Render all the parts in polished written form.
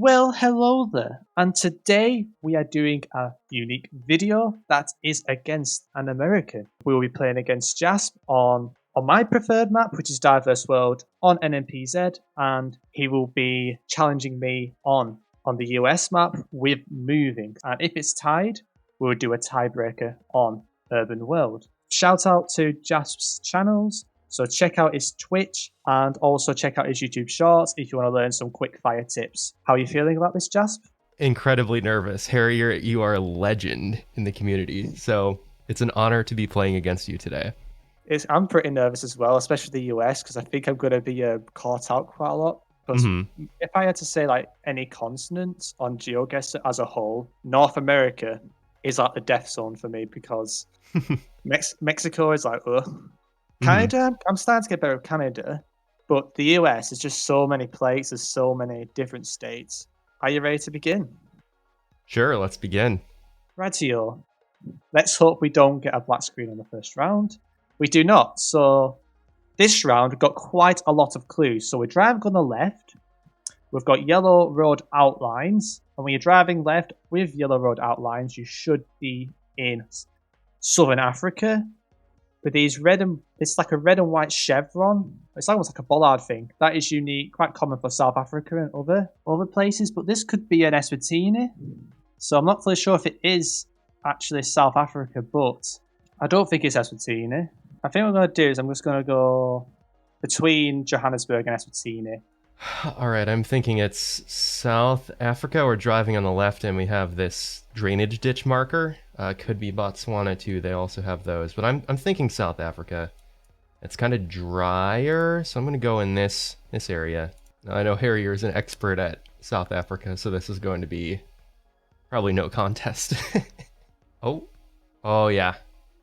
Well, hello there, and today we are doing a unique video that is against an American. We will be playing against Jasp on my preferred map, which is Diverse World, on NMPZ, and he will be challenging me on the US map with Moving. And if it's tied, we'll do a tiebreaker on Urban World. Shout out to Jasp's channels. So check out his Twitch and also check out his YouTube Shorts if you want to learn some quick fire tips. How are you feeling about this, Jasp? Incredibly nervous. Harrier, you are a legend in the community, so it's an honor to be playing against you today. I'm pretty nervous as well, especially the US, because I think I'm going to be caught out quite a lot. Because if I had to say like any continent on GeoGuessr as a whole, North America is like the death zone for me because Mexico is like, ugh. Canada, I'm starting to get better at Canada, but the US is just so many places, so many different states. Are you ready to begin? Sure, let's begin. Rightio. Let's hope we don't get a black screen on the first round. We do not. So this round, we've got quite a lot of clues. So we're driving on the left. We've got yellow road outlines. And when you're driving left with yellow road outlines, you should be in Southern Africa. With these it's like a red and white chevron. It's almost like a bollard thing. That is unique, quite common for South Africa and other places. But this could be an Eswatini. So I'm not fully sure if it is actually South Africa, but I don't think it's Eswatini. I think what I'm going to do is I'm just going to go between Johannesburg and Eswatini. All right, I'm thinking it's South Africa. We're driving on the left, and we have this drainage ditch marker. Could be Botswana too. They also have those, but I'm thinking South Africa. It's kind of drier, so I'm gonna go in this area. Now, I know Harrier is an expert at South Africa, so this is going to be probably no contest. oh yeah,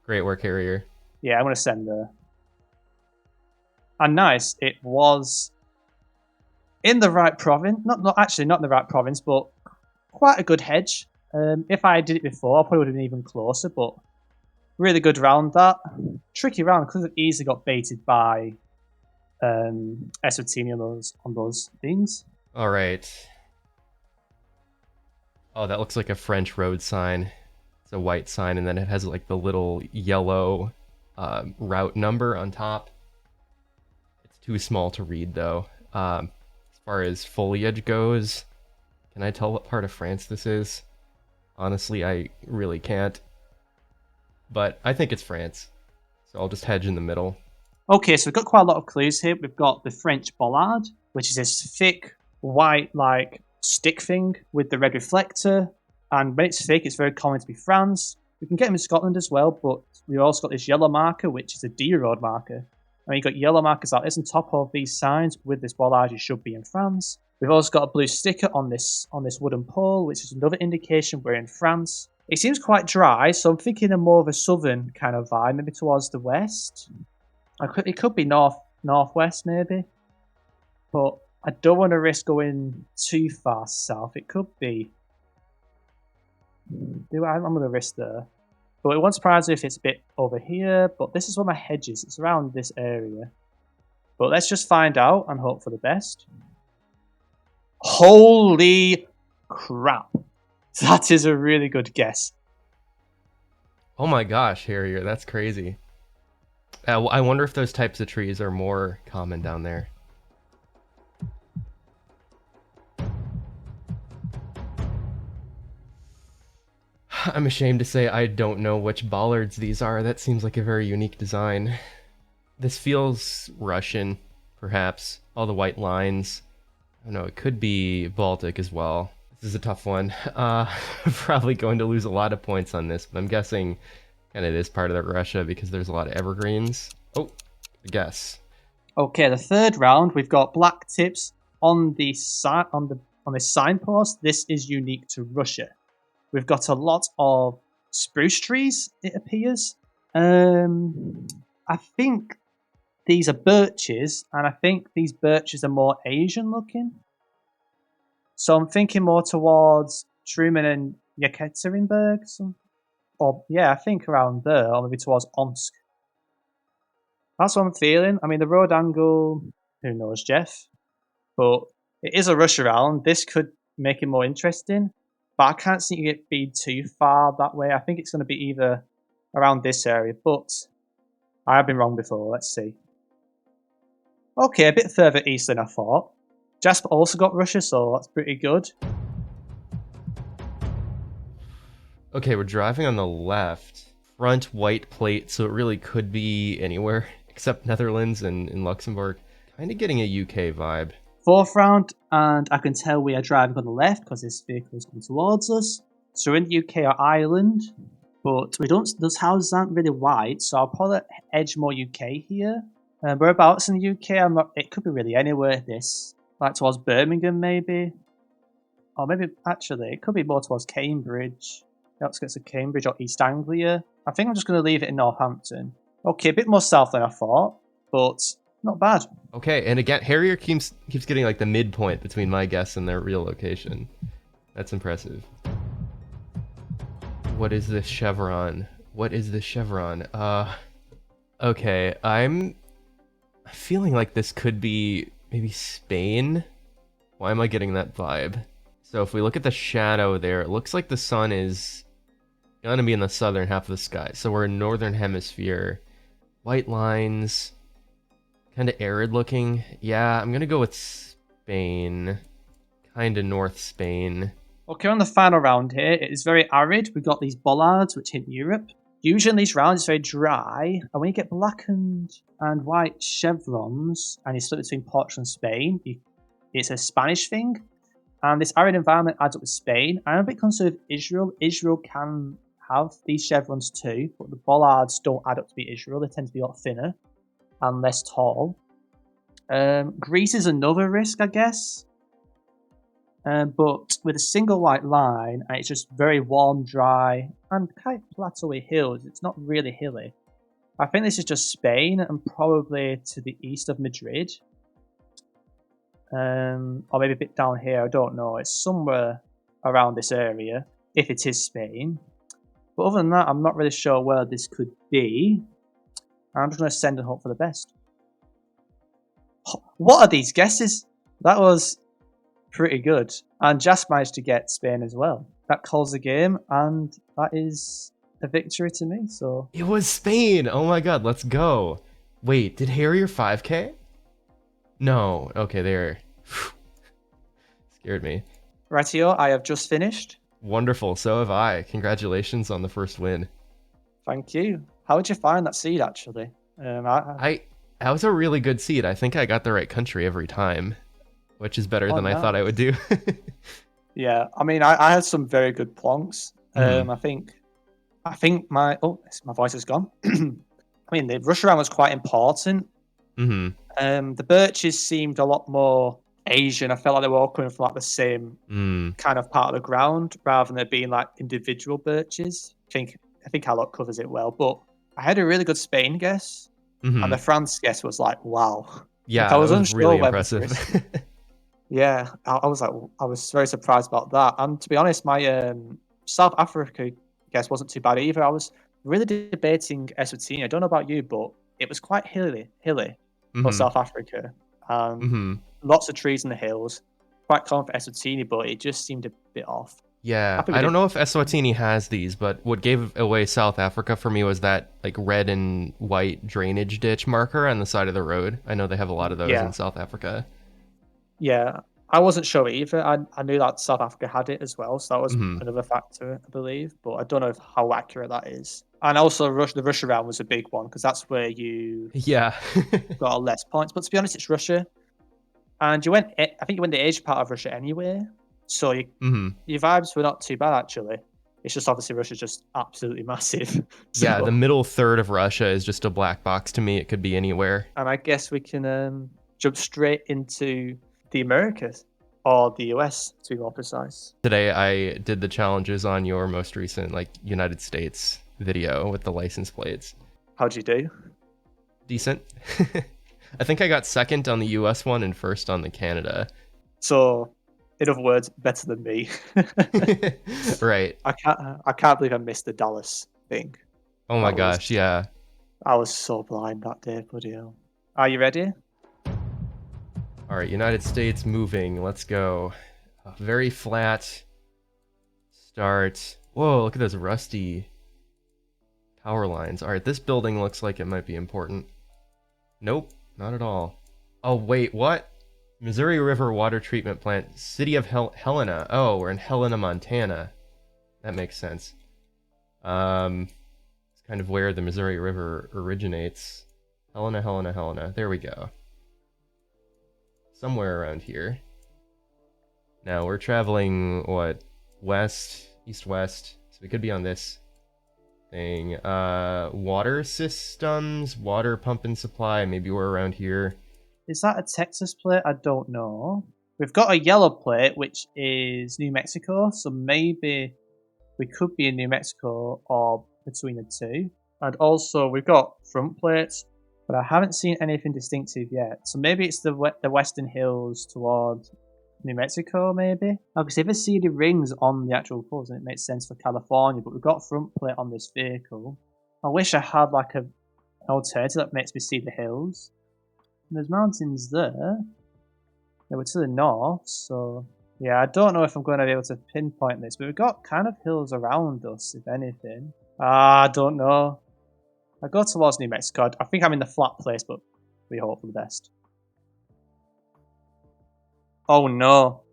great work, Harrier. Yeah, I'm gonna send there. And nice, it was in the right province. Not in the right province, but quite a good hedge. If I did it before, I probably would have been even closer, but really good round that. Tricky round, could have easily got baited by Eswatini on those things. All right. Oh, that looks like a French road sign. It's a white sign, and then it has like the little yellow route number on top. It's too small to read, though. As far as foliage goes, can I tell what part of France this is? Honestly, I really can't. But I think it's France. So I'll just hedge in the middle. Okay, so we've got quite a lot of clues here. We've got the French bollard, which is this thick, white, like, stick thing with the red reflector. And when it's thick, it's very common to be France. We can get them in Scotland as well, but we've also got this yellow marker, which is a D road marker. And you've got yellow markers like this on top of these signs. With this bollard, you should be in France. We've also got a blue sticker on this wooden pole, which is another indication we're in France. It seems quite dry, so I'm thinking of more of a southern kind of vibe, maybe towards the west. It could be northwest, maybe. But I don't want to risk going too far south. It could be. I'm going to risk there. But it won't surprise me if it's a bit over here. But this is where my hedge is. It's around this area. But let's just find out and hope for the best. Holy crap. That is a really good guess. Oh my gosh, Harrier, that's crazy. I wonder if those types of trees are more common down there. I'm ashamed to say I don't know which bollards these are. That seems like a very unique design. This feels Russian, perhaps. All the white lines. I don't know, it could be Baltic as well. This is a tough one. I'm probably going to lose a lot of points on this, but I'm guessing kind of this part of Russia because there's a lot of evergreens. Oh, I guess. Okay, the third round, we've got black tips on the on this signpost. This is unique to Russia. We've got a lot of spruce trees, it appears. I think these are birches, and I think these birches are more Asian looking. So I'm thinking more towards Truman and Yekaterinburg. Or, yeah, I think around there, or maybe towards Omsk. That's what I'm feeling. I mean, the road angle, who knows, Jeff? But it is a rush around. This could make it more interesting. But I can't see it being too far that way. I think it's going to be either around this area, but I have been wrong before. Let's see. Okay, a bit further east than I thought. Jasper also got Russia, so that's pretty good. Okay, we're driving on the left. Front white plate, so it really could be anywhere except Netherlands and Luxembourg. Kind of getting a UK vibe. Fourth round, and I can tell we are driving on the left because this vehicle is coming towards us. So we're in the UK or Ireland, but we don't. Those houses aren't really white, so I'll probably edge more UK here. Whereabouts in the UK? I'm not. It could be really anywhere. This, like towards Birmingham, maybe, or maybe actually it could be more towards Cambridge, the outskirts of Cambridge or East Anglia. I think I'm just going to leave it in Northampton. Okay, a bit more south than I thought, but not bad. Okay, and again, Harrier keeps getting like the midpoint between my guess and their real location. That's impressive. What is this chevron? What is this chevron? Okay, I'm feeling like this could be maybe Spain. Why am I getting that vibe? So if we look at the shadow there, it looks like the sun is gonna be in the southern half of the sky. So we're in northern hemisphere. White lines, kind of arid looking. Yeah, I'm gonna go with Spain. Kind of North Spain. Okay, on the final round here, it is very arid. We've got these bollards which hint Europe. Usually in these rounds, it's very dry, and when you get black and white chevrons, and you split between Portugal and Spain, it's a Spanish thing. And this arid environment adds up with Spain. I'm a bit concerned with Israel. Israel can have these chevrons too, but the bollards don't add up to be Israel. They tend to be a lot thinner and less tall. Greece is another risk, I guess. But with a single white line, and it's just very warm, dry, and kind of plateauy hills, it's not really hilly. I think this is just Spain and probably to the east of Madrid. Or maybe a bit down here, I don't know. It's somewhere around this area, if it is Spain. But other than that, I'm not really sure where this could be. I'm just going to send and hope for the best. What are these guesses? That was pretty good. And Jas managed to get Spain as well. That calls the game, and that is a victory to me. So it was Spain. Oh my god, let's go. Wait, did Harrier 5K? No. Okay, there. Scared me. Rightio, I have just finished. Wonderful. So have I. Congratulations on the first win. Thank you. How did you find that seed, actually? That was a really good seed. I think I got the right country every time, which is better than I thought I would do. Yeah, I mean, I had some very good plonks. I think my voice is gone. I mean, the rush around was quite important. The birches seemed a lot more Asian. I felt like they were all coming from like the same kind of part of the ground rather than there being like individual birches. I think our lot covers it well, but I had a really good Spain guess, and the France guess was like, wow. Yeah, like, I was unsure really impressive. Yeah, I was very surprised about that. And to be honest, my South Africa guess wasn't too bad either. I was really debating Eswatini. I don't know about you, but it was quite hilly for South Africa. Lots of trees in the hills. Quite common for Eswatini, but it just seemed a bit off. Yeah, I don't know if Eswatini has these, but what gave away South Africa for me was that like red and white drainage ditch marker on the side of the road. I know they have a lot of those in South Africa. Yeah, I wasn't sure either. I knew that South Africa had it as well, so that was another factor, I believe. But I don't know how accurate that is. And also, the Russia round was a big one because that's where you got less points. But to be honest, it's Russia, and I think you went the Asia part of Russia anyway, so your vibes were not too bad actually. It's just obviously Russia's just absolutely massive. Yeah, the middle third of Russia is just a black box to me. It could be anywhere. And I guess we can jump straight into the Americas, or the US to be more precise. Today I did the challenges on your most recent United States video with the license plates. How'd you do? Decent. I think I got second on the US one and first on the Canada. So, in other words, better than me. Right. I can't believe I missed the Dallas thing. Oh my gosh, yeah. I was so blind that day, bloody hell. Are you ready? All right, United States moving. Let's go. Very flat start. Whoa, look at those rusty power lines. Alright, this building looks like it might be important. Nope, not at all. Oh, wait, what? Missouri River Water Treatment Plant, City of Helena. Oh, we're in Helena, Montana. That makes sense. It's kind of where the Missouri River originates. Helena, Helena, Helena. There we go. Somewhere around here. Now, we're traveling, what? West? East-west. So we could be on this thing. Water systems, water pump and supply. Maybe we're around here. Is that a Texas plate? I don't know. We've got a yellow plate, which is New Mexico, so maybe we could be in New Mexico or between the two. And also, we've got front plates, but I haven't seen anything distinctive yet. So maybe it's the Western Hills towards New Mexico, maybe? Because if I see the rings on the actual poles, then it makes sense for California, but we've got front plate on this vehicle. I wish I had like an alternative that makes me see the hills. And there's mountains there. They were to the north, so yeah, I don't know if I'm going to be able to pinpoint this, but we've got kind of hills around us, if anything. I don't know. I go towards New Mexico. I think I'm in the flat place, but we hope for the best. Oh no!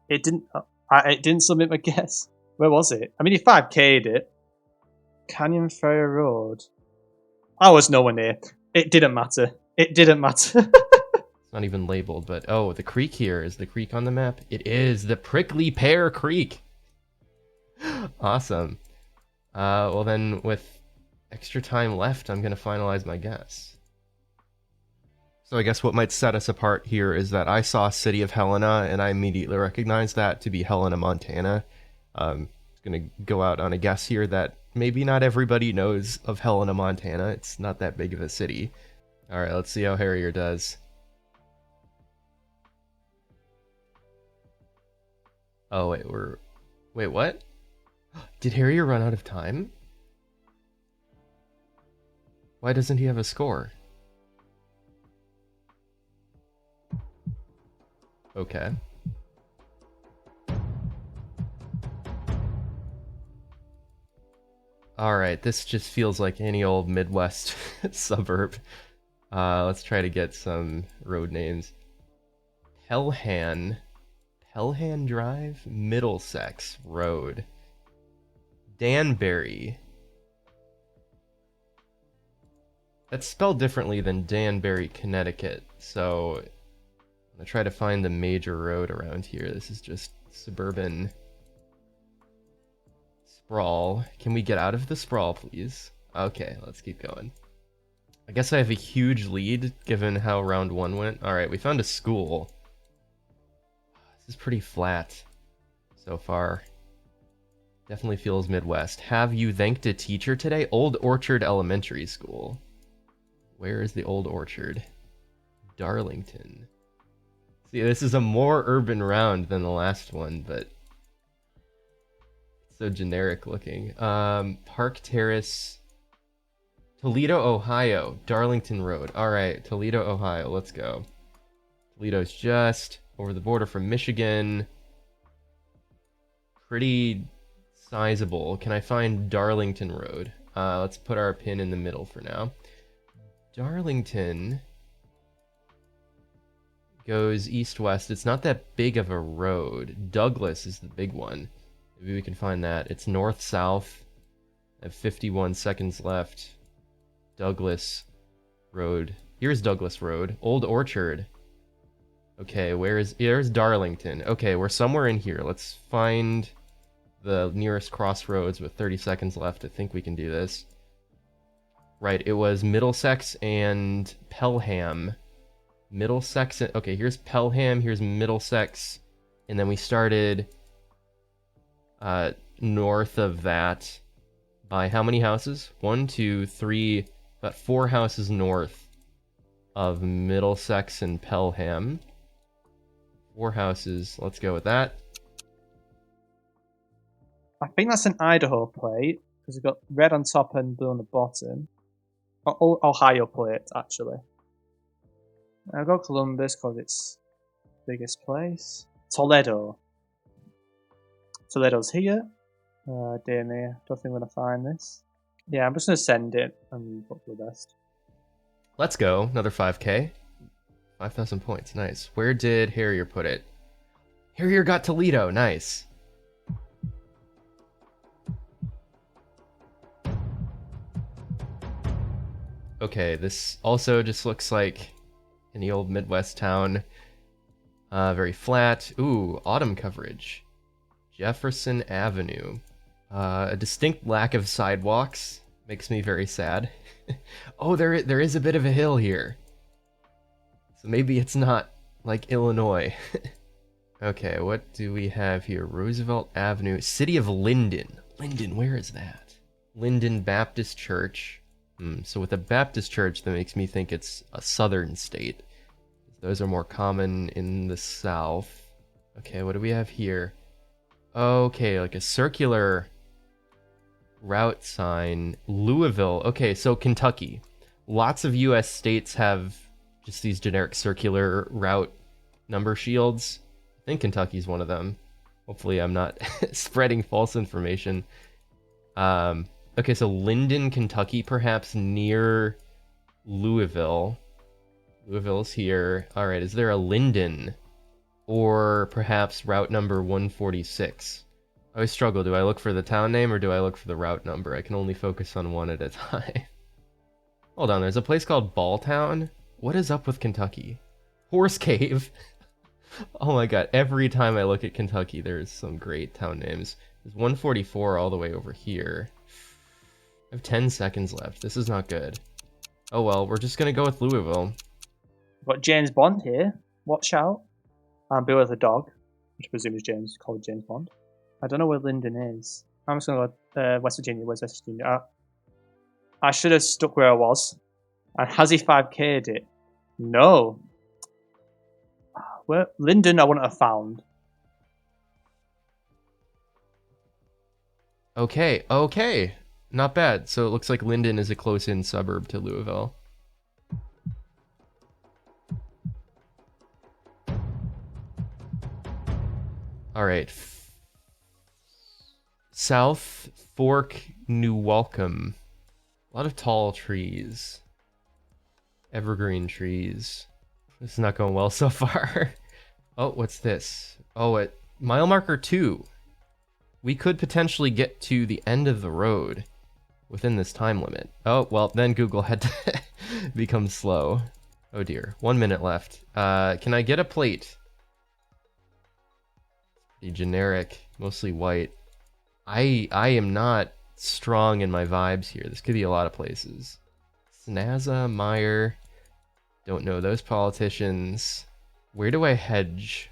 It didn't. It didn't submit my guess. Where was it? I mean, you 5K'd it. Canyon Ferry Road. I was nowhere near. It didn't matter. It didn't matter. It's not even labeled, but oh, the creek here. Is the creek on the map? It is the Prickly Pear Creek. Awesome. Well then, with extra time left, I'm going to finalize my guess. So I guess what might set us apart here is that I saw City of Helena, and I immediately recognized that to be Helena, Montana. I'm going to go out on a guess here that maybe not everybody knows of Helena, Montana. It's not that big of a city. Alright, let's see how Harrier does. Oh, wait, Wait, what? Did Harrier run out of time? Why doesn't he have a score? Okay. Alright, this just feels like any old Midwest suburb. Let's try to get some road names. Pelham Drive? Middlesex Road. Danbury. That's spelled differently than Danbury, Connecticut, so I'm gonna try to find the major road around here. This is just suburban sprawl. Can we get out of the sprawl, please? Okay, let's keep going. I guess I have a huge lead, given how round 1 went. Alright, we found a school. This is pretty flat so far. Definitely feels Midwest. Have you thanked a teacher today? Old Orchard Elementary School. Where is the Old Orchard? Darlington. See, this is a more urban round than the last one, but it's so generic looking. Park Terrace, Toledo, Ohio. Darlington Road. Alright, Toledo, Ohio. Let's go. Toledo's just over the border from Michigan. Pretty sizable. Can I find Darlington Road? Let's put our pin in the middle for now. Darlington goes east-west. It's not that big of a road. Douglas is the big one. Maybe we can find that. It's north-south. I have 51 seconds left. Douglas Road. Here's Douglas Road. Old Orchard. Okay, here's Darlington. Okay, we're somewhere in here. Let's find the nearest crossroads with 30 seconds left. I think we can do this. Right, it was Middlesex and Pelham. Middlesex, okay, here's Pelham, here's Middlesex, and then we started north of that by how many houses? 1, 2, 3, about 4 houses north of Middlesex and Pelham. 4 houses, let's go with that. I think that's an Idaho plate, because we've got red on top and blue on the bottom. Ohio plate, actually. I'll go Columbus because it's Biggest place. Toledo. Toledo's here. Dear me, don't think I'm going to find this. Yeah, I'm just going to send it and hope for the best. Let's go. Another 5K. 5,000 points. Nice. Where did Harrier put it? Harrier got Toledo. Nice. Okay, this also just looks like any old Midwest town. Very flat. Ooh, autumn coverage. Jefferson Avenue. A distinct lack of sidewalks. Makes me very sad. Oh, there is a bit of a hill here. So maybe it's not like Illinois. Okay, what do we have here? Roosevelt Avenue. City of Linden. Linden, where is that? Linden Baptist Church. So with a Baptist church, that makes me think it's a southern state. Those are more common in the South. Okay, what do we have here? Okay, like a circular route sign. Louisville. Okay, so Kentucky. Lots of US states have just these generic circular route number shields. I think Kentucky's one of them. Hopefully I'm not spreading false information. Okay, so Linden, Kentucky, perhaps near Louisville. Louisville's here. All right, is there a Linden? Or perhaps route number 146? I always struggle. Do I look for the town name or do I look for the route number? I can only focus on one at a time. Hold on, there's a place called Balltown? What is up with Kentucky? Horse Cave. Oh my god, every time I look at Kentucky, there's some great town names. There's 144 all the way over here. I have 10 seconds left. This is not good. Oh well, we're just gonna go with Louisville. We've got James Bond here. Watch out. And Bill with a dog, which I presume is James, called James Bond. I don't know where Linden is. I'm just gonna go West Virginia. Where's West Virginia? I should have stuck where I was. And has he 5K'd it? No. Where Linden I wouldn't have found. Okay. Not bad. So it looks like Linden is a close-in suburb to Louisville. All right. South Fork, New Welcome. A lot of tall trees. Evergreen trees. This is not going well so far. Oh, what's this? Oh, mile marker 2. We could potentially get to the end of the road within this time limit. Oh, well, then Google had to become slow. Oh dear. 1 minute left. Can I get a plate? Pretty generic, mostly white. I am not strong in my vibes here. This could be a lot of places. Snazza, Meyer. Don't know those politicians. Where do I hedge?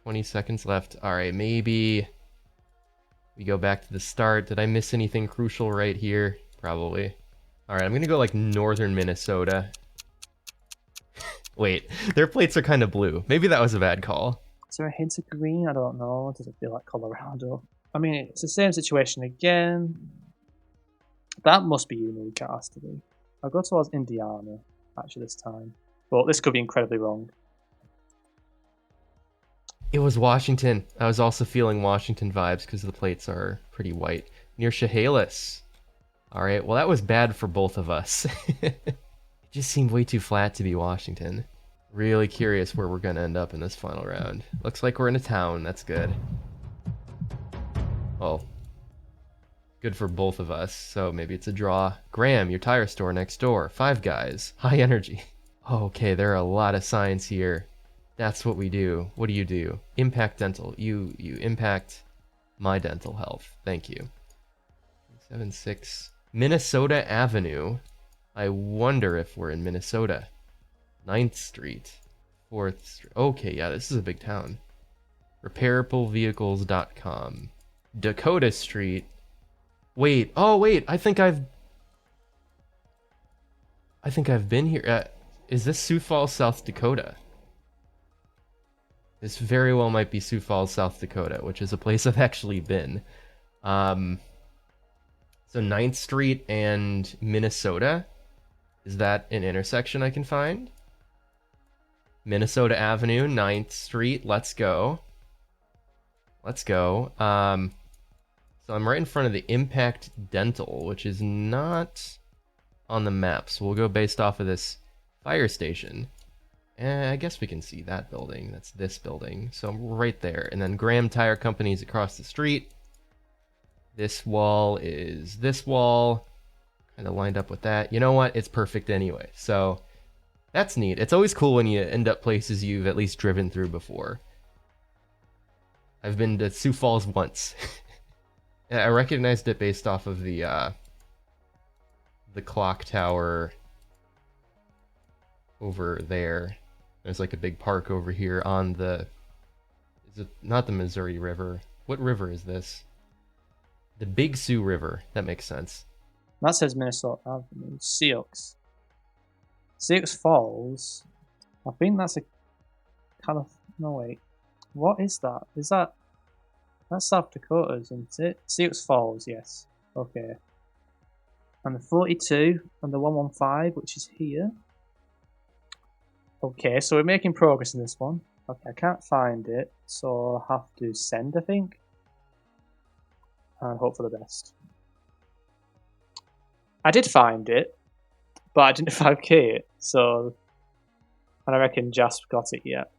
20 seconds left. All right, maybe we go back to the start. Did I miss anything crucial right here? Probably. All right, I'm gonna go like northern Minnesota. Wait, their plates are kind of blue. Maybe that was a bad call. Is there a hint of green? I don't know. Does it feel like Colorado? I mean, it's the same situation again. That must be unique, it has to be. I'll go towards Indiana, actually, this time. But this could be incredibly wrong. It was Washington. I was also feeling Washington vibes because the plates are pretty white. Near Chehalis. All right, well, that was bad for both of us. It just seemed way too flat to be Washington. Really curious where we're going to end up in this final round. Looks like we're in a town. That's good. Well, good for both of us. So maybe it's a draw. Graham, your tire store next door. Five Guys. High energy. Okay, there are a lot of signs here. That's what we do. What do you do? Impact Dental. You impact my dental health. Thank you. 76 Minnesota Avenue. I wonder if we're in Minnesota. 9th Street. 4th Street. Okay, yeah, this is a big town. RepairableVehicles.com. Dakota Street. Wait. Oh, wait. I think I've been here. Is this Sioux Falls, South Dakota? This very well might be Sioux Falls, South Dakota, which is a place I've actually been. So 9th Street and Minnesota. Is that an intersection I can find? Minnesota Avenue, 9th Street. Let's go. Let's go. So I'm right in front of the Impact Dental, which is not on the map. So we'll go based off of this fire station. And I guess we can see that building. That's this building. So I'm right there. And then Graham Tire Company is across the street. This wall is this wall. Kind of lined up with that. You know what? It's perfect anyway. So that's neat. It's always cool when you end up places you've at least driven through before. I've been to Sioux Falls once. I recognized it based off of the clock tower over there. There's like a big park over here on the... Is it not the Missouri River? What river is this? The Big Sioux River. That makes sense. That says Minnesota Avenue. Sioux Falls. I think that's a kind of... No, wait. What is that? Is that... That's South Dakota, isn't it? Sioux Falls, yes. Okay. And the 42 and the 115, which is here. Okay, so we're making progress in this one. Okay, I can't find it, so I'll have to send, I think. And hope for the best. I did find it, but I didn't 5k it, so... And I reckon Jasp got it yet.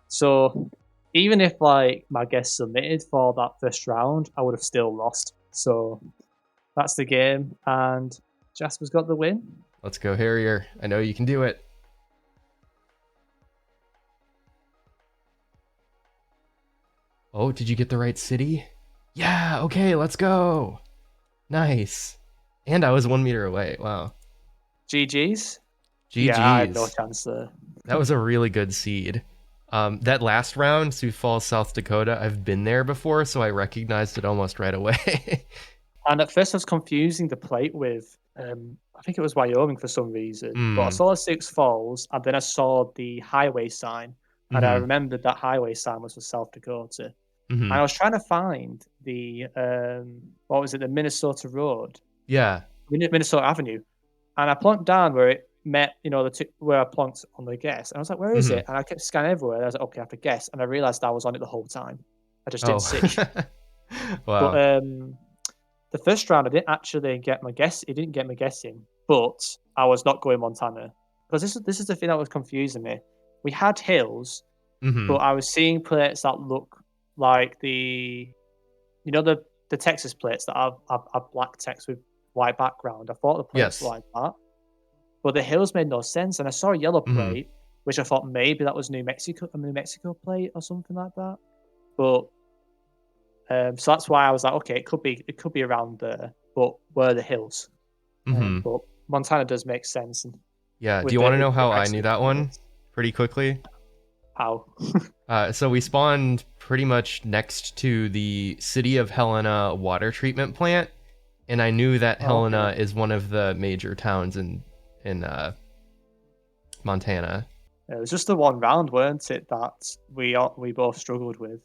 So... Even if like my guess submitted for that first round, I would have still lost. So that's the game, and Jasper's got the win. Let's go, Harrier. I know you can do it. Oh, did you get the right city? Yeah, okay, let's go. Nice. And I was 1 meter away. Wow. GG's? GG's. Yeah, I had no chance there. That was a really good seed. That last round, Sioux Falls, South Dakota, I've been there before, so I recognized it almost right away. And at first I was confusing the plate with, I think it was Wyoming for some reason. But I saw Sioux Falls, and then I saw the highway sign, and I remembered that highway sign was for South Dakota. And I was trying to find the, what was it, the Minnesota Road? Yeah. Minnesota Avenue. And I plonked down where it met, you know, where I plonked on the guess. And I was like, where is it? And I kept scanning everywhere. And I was like, okay, I have to guess. And I realized I was on it the whole time. I just didn't see. Wow. But the first round, I didn't actually get my guess. It didn't get my guessing. But I was not going Montana. Because this is the thing that was confusing me. We had hills, but I was seeing plates that look like the, you know, the Texas plates that have black text with white background. I thought the plates were like that. But the hills made no sense, and I saw a yellow plate, which I thought maybe that was a New Mexico plate or something like that. But so that's why I was like, okay, it could be around there, but where are the hills? But Montana does make sense. And yeah. Do you want to know how I knew that one? Pretty quickly. How? So we spawned pretty much next to the City of Helena water treatment plant, and I knew that Helena is one of the major towns in Montana. It was just the one round, weren't it, that we both struggled with.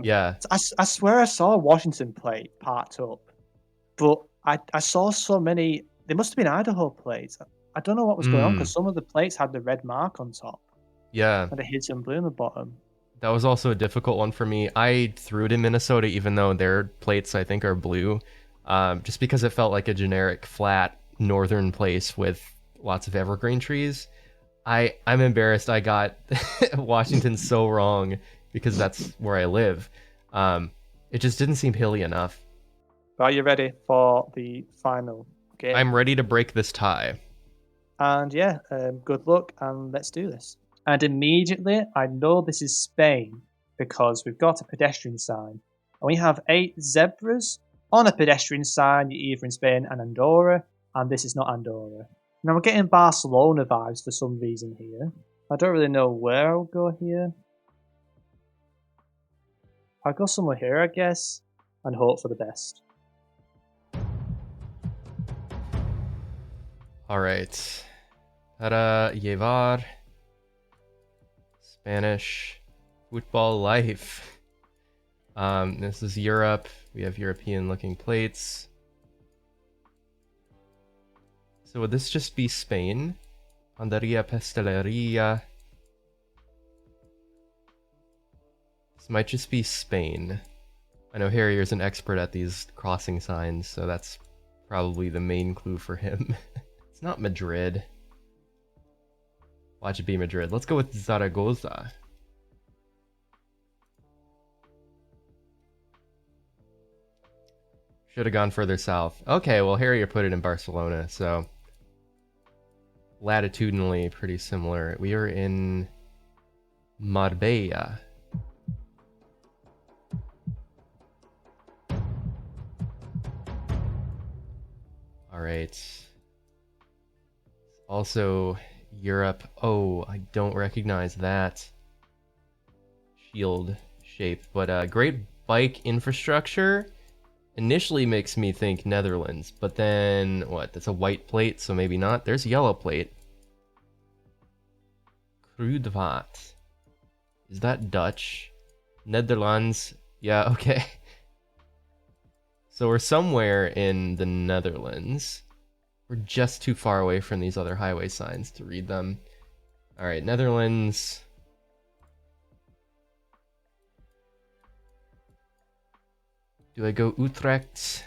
Yeah. I swear I saw a Washington plate parked up, but I saw so many. They must have been Idaho plates. I don't know what was going on, because some of the plates had the red mark on top. Yeah. And it hit in blue on the bottom. That was also a difficult one for me. I threw it in Minnesota, even though their plates, I think, are blue, just because it felt like a generic flat northern place with lots of evergreen trees. I'm embarrassed I got Washington so wrong, because that's where I live. It just didn't seem hilly enough. Are you ready for the final game? I'm ready to break this tie. And yeah, good luck, and let's do this. And immediately, I know this is Spain, because we've got a pedestrian sign. And we have 8 zebras on a pedestrian sign, either in Spain and Andorra, and this is not Andorra. Now we're getting Barcelona vibes for some reason here. I don't really know where I'll go here. I'll go somewhere here, I guess, and hope for the best. Alright. Para llevar Spanish football life. This is Europe. We have European looking plates. So would this just be Spain? Panderia, Pasteleria. This might just be Spain. I know Harrier's an expert at these crossing signs, so that's probably the main clue for him. It's not Madrid. Watch it be Madrid. Let's go with Zaragoza. Should have gone further south. Okay, well, Harrier put it in Barcelona, so latitudinally pretty similar. We are in Marbella. All right. Also, Europe. Oh, I don't recognize that shield shape, but great bike infrastructure initially makes me think Netherlands, but then what? That's a white plate, so maybe not. There's a yellow plate. Kruidvat. Is that Dutch? Netherlands. Yeah, okay. So we're somewhere in the Netherlands. We're just too far away from these other highway signs to read them. All right, Netherlands. Do I go Utrecht?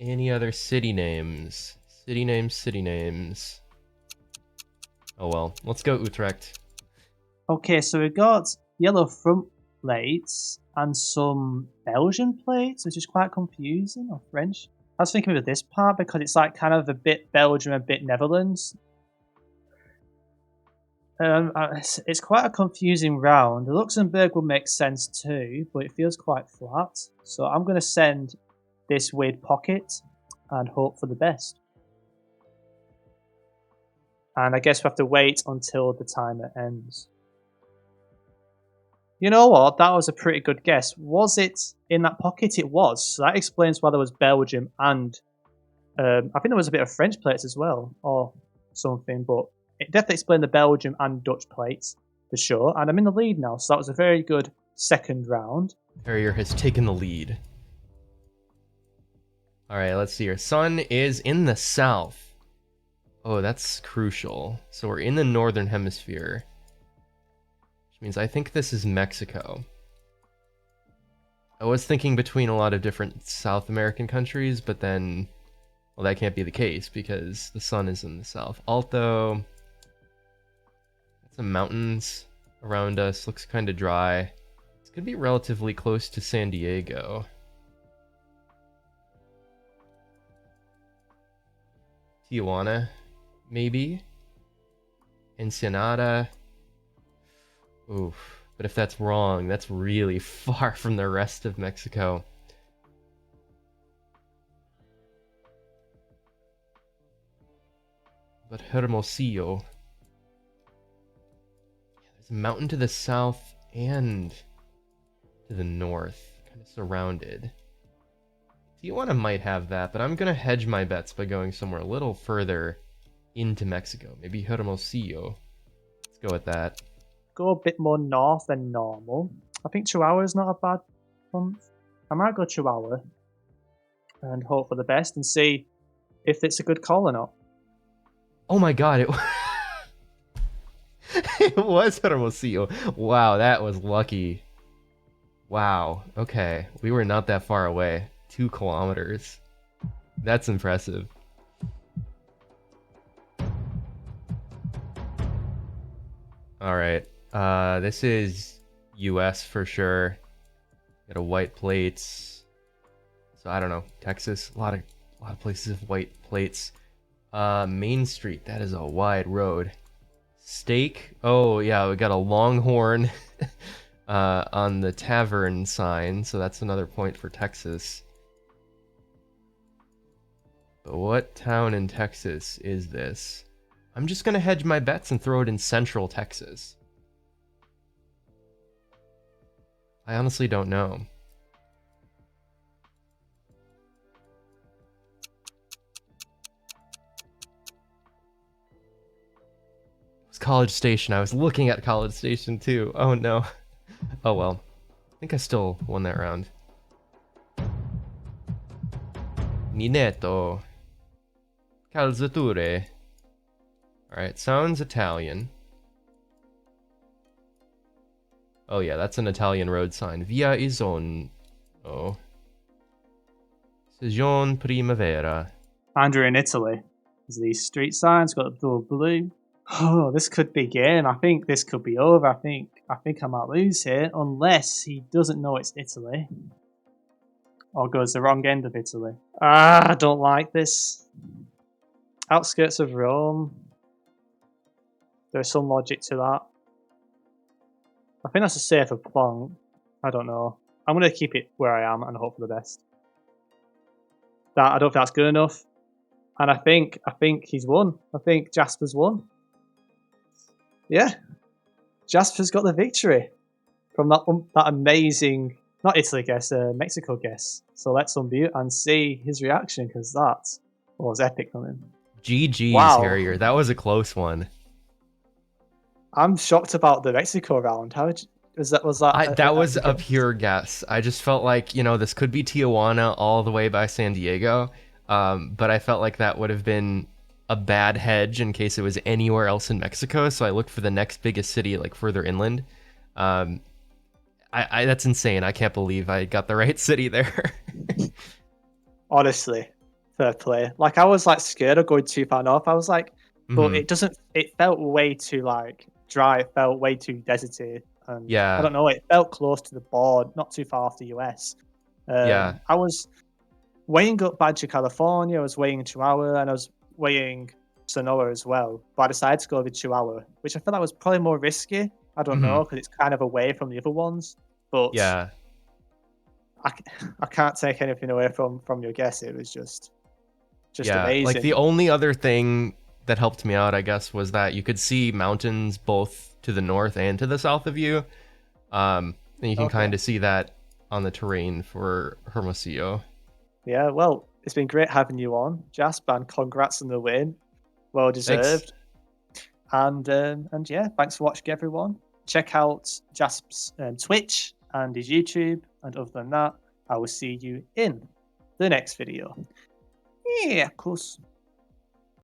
Any other city names? City names. Oh well, let's go Utrecht. Okay, so we got yellow front plates and some Belgian plates, which is quite confusing, or French. I was thinking of this part because it's like kind of a bit Belgium, a bit Netherlands. It's quite a confusing round. Luxembourg would make sense too, but it feels quite flat. So I'm going to send this weird pocket and hope for the best. And I guess we have to wait until the timer ends. You know what? That was a pretty good guess. Was it in that pocket? It was. So that explains why there was Belgium and I think there was a bit of French plates as well, or something. But it definitely explained the Belgium and Dutch plates for sure. And I'm in the lead now, so that was a very good second round. Harrier has taken the lead. All right, let's see here. Sun is in the south. Oh, that's crucial. So we're in the northern hemisphere. Which means I think this is Mexico. I was thinking between a lot of different South American countries, but then, well, that can't be the case because the sun is in the south. Alto. Some mountains around us. Looks kind of dry. It's going to be relatively close to San Diego. Tijuana, maybe. Ensenada. Oof. But if that's wrong, that's really far from the rest of Mexico. But Hermosillo. There's a mountain to the south and to the north, kind of surrounded. Tijuana might have that, but I'm going to hedge my bets by going somewhere a little further into Mexico. Maybe Hermosillo. Let's go with that. Go a bit more north than normal. I think Chihuahua is not a bad one. I might go Chihuahua and hope for the best and see if it's a good call or not. Oh my god, it it was Hermosillo. Wow, that was lucky. Wow, okay. We were not that far away. 2 kilometers. That's impressive. Alright. This is US for sure. Got a white plates. So I don't know. Texas. A lot of places with white plates. Main Street. That is a wide road. Steak. Oh yeah, we got a Longhorn on the tavern sign, so that's another point for Texas. But what town in Texas is this? I'm just gonna hedge my bets and throw it in Central Texas. I honestly don't know. It's College Station. I was looking at College Station too. Oh no. Oh well. I think I still won that round. Nineto. Calzature. Alright, sounds Italian. Oh yeah, that's an Italian road sign. Via Isono. Stagione Primavera. And we're in Italy. There's these street signs, got the double blue. Oh, this could be game. I think this could be over. I think I might lose here unless he doesn't know it's Italy. Or goes the wrong end of Italy. Ah, I don't like this. Outskirts of Rome. There's some logic to that. I think that's a safer plonk. I don't know. I'm going to keep it where I am and hope for the best. I don't think that's good enough. And I think he's won. I think Jasper's won. Yeah. Jasper's got the victory from that amazing, not Italy guess, Mexico guess. So let's unmute and see his reaction, because that was epic from him. GG's, Wow. Harrier. That was a close one. I'm shocked about the Mexico round. How was that? That was a pure guess. I just felt like, you know, this could be Tijuana all the way by San Diego. But I felt like that would have been a bad hedge in case it was anywhere else in Mexico. So I looked for the next biggest city, like further inland. That's insane. I can't believe I got the right city there. Honestly, fair play. Like, I was like scared of going too far north. I was like, but it felt way too like dry. It felt way too deserty. And Yeah. I don't know. It felt close to the board, not too far off the US. Yeah. I was weighing up Baja California. I was weighing Chihuahua, and I was weighing Sonora as well. But I decided to go with Chihuahua, which I felt like was probably more risky. I don't know, because it's kind of away from the other ones. But yeah, I can't take anything away from your guess. It was just yeah. amazing. Like the only other thing that helped me out, I guess, was that you could see mountains both to the north and to the south of you. And you can kind of see that on the terrain for Hermosillo. Yeah, well, it's been great having you on, Jasp, and congrats on the win. Well deserved. Thanks. And yeah, thanks for watching, everyone. Check out Jasp's Twitch and his YouTube. And other than that, I will see you in the next video. Yeah, of course.